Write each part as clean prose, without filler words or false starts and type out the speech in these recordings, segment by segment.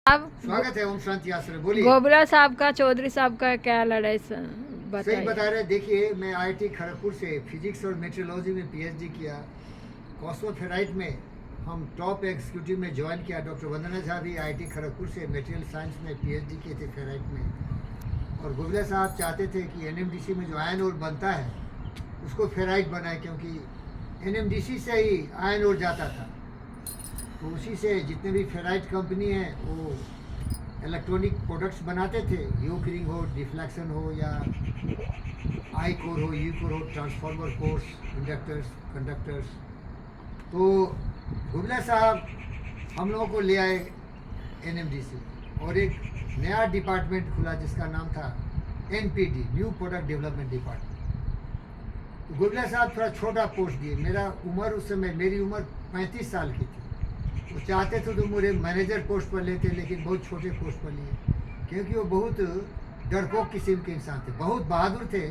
अब स्वागत है ओम शांति आश्रम। बोलिए। गोबरा साहब का चौधरी साहब का क्या लड़ाई सही बताइए। बता रहे। देखिए, मैं आईआईटी खड़गपुर से फिजिक्स और मेट्रोलॉजी में पीएचडी किया। कॉस्मोफेराइट में हम टॉप एग्जीक्यूटिव में ज्वाइन किया। डॉक्टर वंदना झा भी आईआईटी खड़गपुर से मेटेरियल साइंस में पीएचडी किए थे फेराइट में। और गोबरा साहब चाहते थे कि एनएमडीसी में जो आयन ओर बनता है उसको फेराइट बनाए, क्योंकि एनएमडीसी से ही आयन ओर जाता था। तो उसी से जितने भी फेराइट कंपनी है वो इलेक्ट्रॉनिक प्रोडक्ट्स बनाते थे। यू रिंग हो, डिफ्लेक्शन हो, या आई कोर हो, यू कोर हो, ट्रांसफार्मर कोर्स, इंडक्टर्स, कंडक्टर्स। तो गुबला साहब हम लोगों को ले आए एनएमडीसी, और एक नया डिपार्टमेंट खुला जिसका नाम था NPD, new product development department. तो गुबला साहब थोड़ा छोटा पोस्ट दिए। मेरा उम्र उस समय, मेरी उम्र 35 साल की थी। वो चाहते थे तो मुझे मैनेजर पोस्ट पर लेते, लेकिन बहुत छोटे पोस्ट पर लिए, क्योंकि वो बहुत डरपोक किस्म के इंसान थे। बहुत बहादुर थे,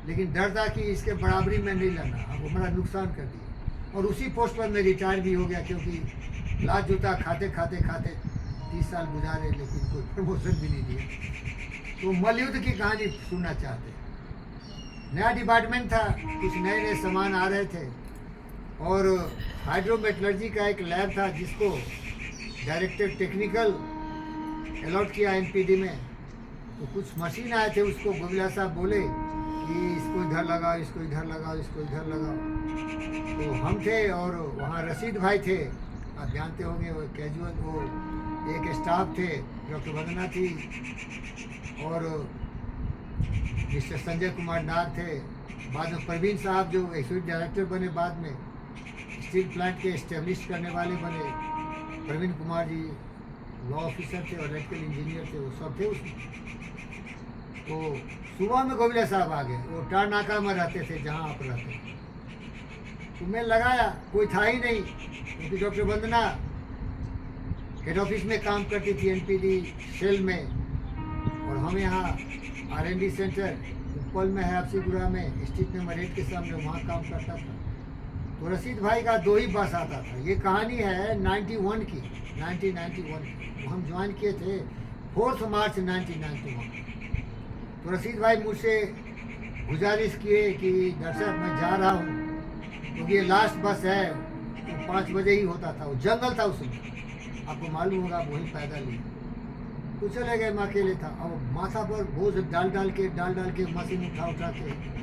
लेकिन डर था कि इसके बराबरी में नहीं लाना, अब वो हमारा नुकसान कर दिया। और उसी पोस्ट पर मैं रिटायर भी हो गया, क्योंकि लात जूता खाते खाते 30 साल गुजारे, लेकिन कोई प्रमोशन भी नहीं दिया। तो मलयुद्ध की कहानी सुनना चाहते। नया डिपार्टमेंट था, कुछ नए नए सामान आ रहे थे, और हाइड्रोमेटलर्जी का एक लैब था जिसको डायरेक्टर टेक्निकल अलॉट किया एनपीडी में। तो कुछ मशीन आए थे, उसको गोविला साहब बोले कि इसको इधर लगाओ, इसको इधर लगाओ, इसको इधर लगाओ। तो हम थे, और वहाँ रशीद भाई थे, आप जानते होंगे, वो कैजुअल, वो एक स्टाफ थे, डॉक्टर वंदना थी, और मिस्टर संजय कुमार नाग थे। बाद में प्रवीण साहब जो एक्सिक्यूटिव डायरेक्टर बने, बाद में स्टील प्लांट के इस्टेब्लिश करने वाले बने, प्रवीण कुमार जी लॉ ऑफिसर थे और इलेक्ट्रिकल इंजीनियर थे, वो सब थे उसमें। तो सुबह में गोविला साहब आ गए, वो टार नाका में रहते थे जहाँ आप रहते थे। तो मैं लगाया, कोई था ही नहीं, क्योंकि डॉक्टर वंदना हेड ऑफिस में काम करती थी एनपीडी सेल में, और हम यहाँ आरएनडी सेंटर उपल में है, आपसीपुरा में, स्ट्रीट नंबर 8 के सामने, वहाँ काम करता था। तो रशीद भाई का 2 ही बस आता था। ये कहानी है 1991 की। हम ज्वाइन किए थे 4 मार्च 1991। तो रशीद भाई मुझसे गुजारिश किए कि डॉक्टर साहब मैं जा रहा हूँ, क्योंकि ये लास्ट बस है। तो 5 बजे ही होता था, वो जंगल था उसमें, आपको मालूम होगा, वहीं पैदल ही। तो चले गए, मैं अकेले था। अब माथा पर बोझ डाल डाल के मशीन उठा के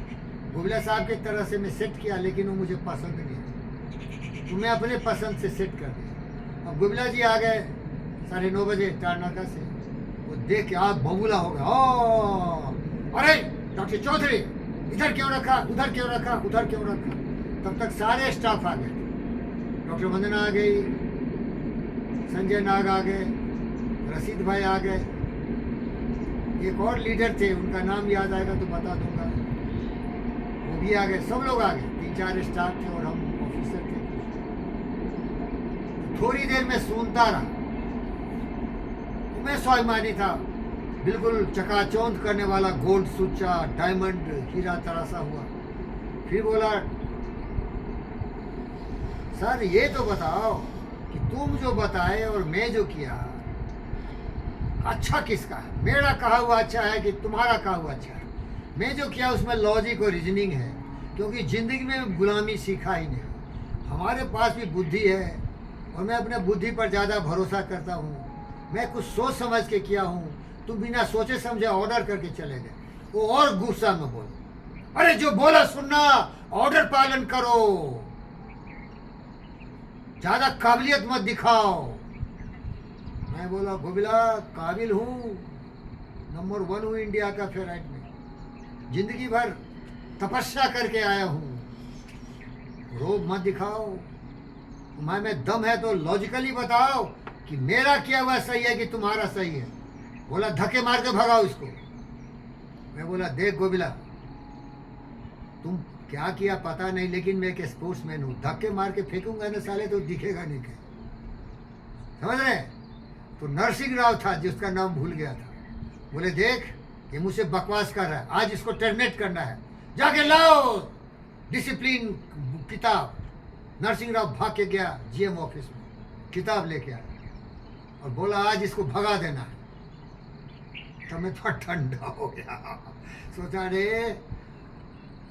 गुबला साहब की तरह से मैं सेट किया, लेकिन वो मुझे पसंद नहीं है, तो मैं अपने पसंद से सेट कर दिया। अब गुबला जी आ गए 9:30 बजे टारनाका से। वो देख के आप बबूला हो गया, अरे डॉक्टर चौधरी इधर क्यों रखा, उधर क्यों रखा, उधर क्यों रखा। तब तक सारे स्टाफ आ गए, डॉक्टर वंदना आ गई, संजय नाग आ गए, रशीद भाई आ गए, एक और लीडर थे, उनका नाम याद आएगा तो बता दूंगा, वो भी आ गए। सब लोग आ गए, 3-4 स्टाफ थे और हम ऑफिसर थे। थोड़ी देर में सुनता रहा, मैं स्वाभिमानी था, बिल्कुल चकाचौंध करने वाला, गोल्ड सुच्चा, डायमंड, हीरा तरासा हुआ। फिर बोला, सर ये तो बताओ कि तुम जो बताए और मैं जो किया, अच्छा किसका है? मेरा कहा हुआ अच्छा है कि तुम्हारा कहा हुआ अच्छा है? मैं जो किया उसमें लॉजिक और रीजनिंग है, क्योंकि ज़िंदगी में गुलामी सीखा ही नहीं। हमारे पास भी बुद्धि है, और मैं अपने बुद्धि पर ज़्यादा भरोसा करता हूँ। मैं कुछ सोच समझ के किया हूँ, तुम बिना सोचे समझे ऑर्डर करके चले गए। वो और गुस्सा में बोल, अरे जो बोला सुनना, ऑर्डर पालन करो, ज़्यादा काबिलियत मत दिखाओ। मैं बोला, गोविला काबिल हूँ, नंबर 1 हूँ इंडिया का फेराइट में, जिंदगी भर तपस्या करके आया हूँ, रोब मत दिखाओ। तुम्हारे में दम है तो लॉजिकली बताओ कि मेरा किया हुआ सही है कि तुम्हारा सही है। बोला, धक्के मार के भगाओ इसको। मैं बोला, देख गोविला, तुम क्या किया पता नहीं, लेकिन मैं एक स्पोर्ट्समैन हूँ, धक्के मार के फेंकूंगा ना साले तो दिखेगा नहीं कहीं, समझ रहे? तो नरसिंह राव था जिसका नाम भूल गया था, बोले, देख ये मुझसे बकवास कर रहा है, आज इसको टर्मिनेट करना है, जाके लाओ डिसिप्लिन किताब। नरसिंह राव भाग के गया जीएम ऑफिस में, किताब लेके आया। और बोला आज इसको भगा देना है। तब मैं थोड़ा ठंडा हो गया, सोचा रे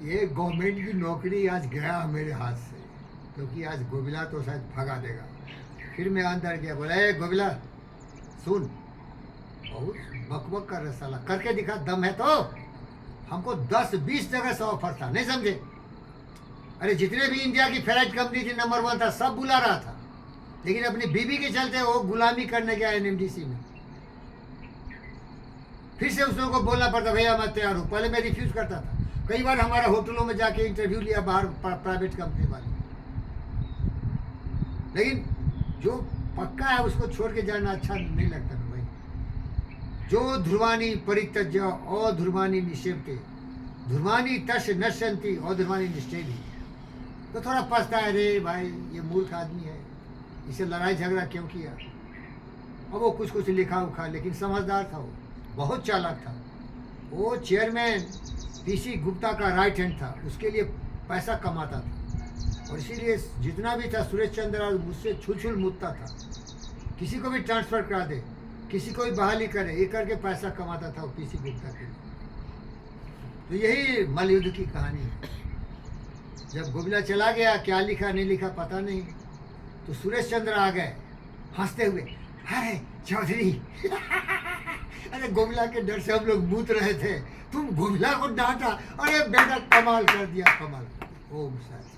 ये गवर्नमेंट की नौकरी आज गया मेरे हाथ से, क्योंकि आज गोबिला तो शायद भगा देगा। फिर मैं अंदर गया, बोला ए गोबिला सुन, बहुत बकबक कर रहा साला, करके दिखा, दम है तो। हमको 10-20 जगह से ऑफर था, नहीं समझे। अरे जितने भी इंडिया की फ्लाइट कंपनी थी नंबर 1 था, सब बुला रहा था, लेकिन अपनी बीबी के चलते वो गुलामी करने गया एनएमडीसी में। फिर से उस लोगों को बोलना पड़ता भैया मैं तैयार हूँ। पहले मैं रिफ्यूज करता था, कई बार हमारे होटलों में जाके इंटरव्यू लिया बाहर प्राइवेट कंपनी वाले, लेकिन जो पक्का है उसको छोड़ के जाना अच्छा नहीं लगता ना भाई। जो ध्रुवानी परित्यज्य अध्रुवानी निषेवते, ध्रुवानी तश नश्यन्ति अध्रुवानी निष्ठेति। तो थोड़ा पछता है, रे भाई ये मूर्ख आदमी है, इसे लड़ाई झगड़ा क्यों किया। अब वो कुछ कुछ लिखा उखा, लेकिन समझदार था, वो बहुत चालाक था। वो चेयरमैन पीसी गुप्ता का राइट हैंड था, उसके लिए पैसा कमाता था, और इसीलिए जितना भी था सुरेश चंद्र और मुझसे छुल मुद्दा था। किसी को भी ट्रांसफर करा दे, किसी को भी बहाली करे, ये करके पैसा कमाता था वो पीसी गुप्ता के लिए। तो यही मलयुद्ध की कहानी है। जब गोबिला चला गया, क्या लिखा नहीं लिखा पता नहीं, तो सुरेश चंद्र आ गए हंसते हुए, अरे चौधरी अरे गोबिला के डर से हम लोग मूत रहे थे, तुम गोबिला को डांटा, अरे बेटा कमाल कर दिया, कमाल। ओम शांति।